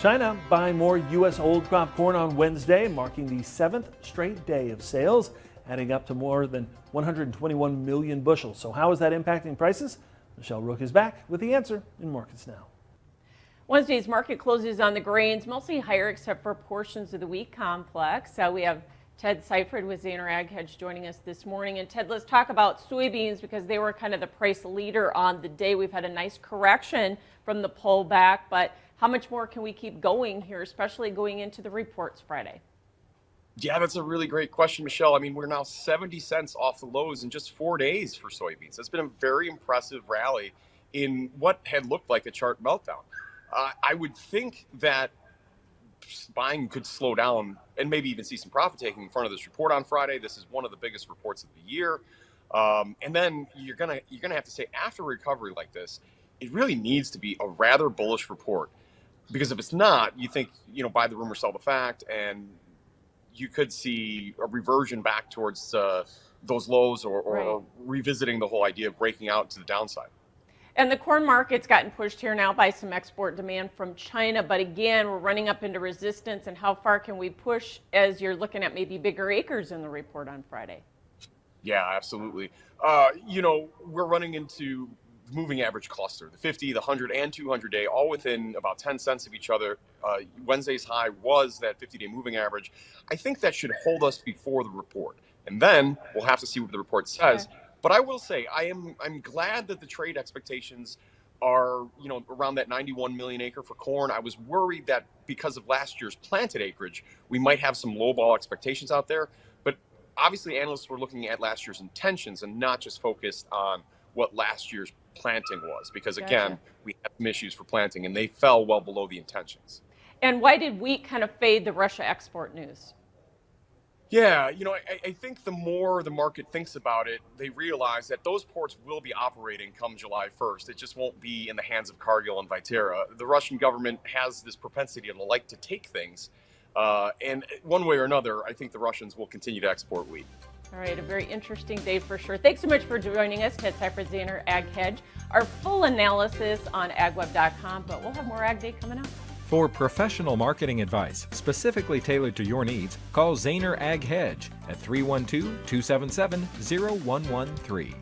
China buying more U.S. old crop corn on Wednesday, marking the 7th straight day of sales, adding up to more than 121 million bushels. So how is that impacting prices? Michelle Rook is back with the answer in Markets Now. Wednesday's market closes on the grains, mostly higher except for portions of the wheat complex. We have Ted Seifried with Zaner Ag Hedge joining us this morning. And Ted, let's talk about soybeans because they were kind of the price leader on the day. We've had a nice correction from the pullback, but how much more can we keep going here, especially going into the reports Friday? Yeah, that's a really great question, Michelle. I mean, we're now 70 cents off the lows in just 4 days for soybeans. It's been a very impressive rally in what had looked like a chart meltdown. I would think that buying could slow down and maybe even see some profit taking in front of this report on Friday. This is one of the biggest reports of the year. And then you're gonna have to say, after a recovery like this, it really needs to be a rather bullish report. Because if it's not, you think, buy the rumor, sell the fact, and you could see a reversion back towards those lows or revisiting the whole idea of breaking out to the downside. And the corn market's gotten pushed here now by some export demand from China. But again, we're running up into resistance. And how far can we push as you're looking at maybe bigger acres in the report on Friday? Yeah, absolutely. We're running into moving average cluster, the 50, the 100, and 200 day, all within about 10 cents of each other. Wednesday's high was that 50-day moving average. I think that should hold us before the report. And then we'll have to see what the report says. Okay. But I will say, I'm glad that the trade expectations are, around that 91 million acre for corn. I was worried that because of last year's planted acreage, we might have some lowball expectations out there. But obviously, analysts were looking at last year's intentions and not just focused on what last year's planting was. Because again, we had some issues for planting and they fell well below the intentions. And why did wheat kind of fade the Russia export news? Yeah, I think the more the market thinks about it, they realize that those ports will be operating come July 1st. It just won't be in the hands of Cargill and Viterra. The Russian government has this propensity to like to take things. And one way or another, I think the Russians will continue to export wheat. All right, a very interesting day for sure. Thanks so much for joining us, Ted Seifried Zaner Ag Hedge. Our full analysis on agweb.com, but we'll have more Ag Day coming up. For professional marketing advice specifically tailored to your needs, call Zaner Ag Hedge at 312-277-0113.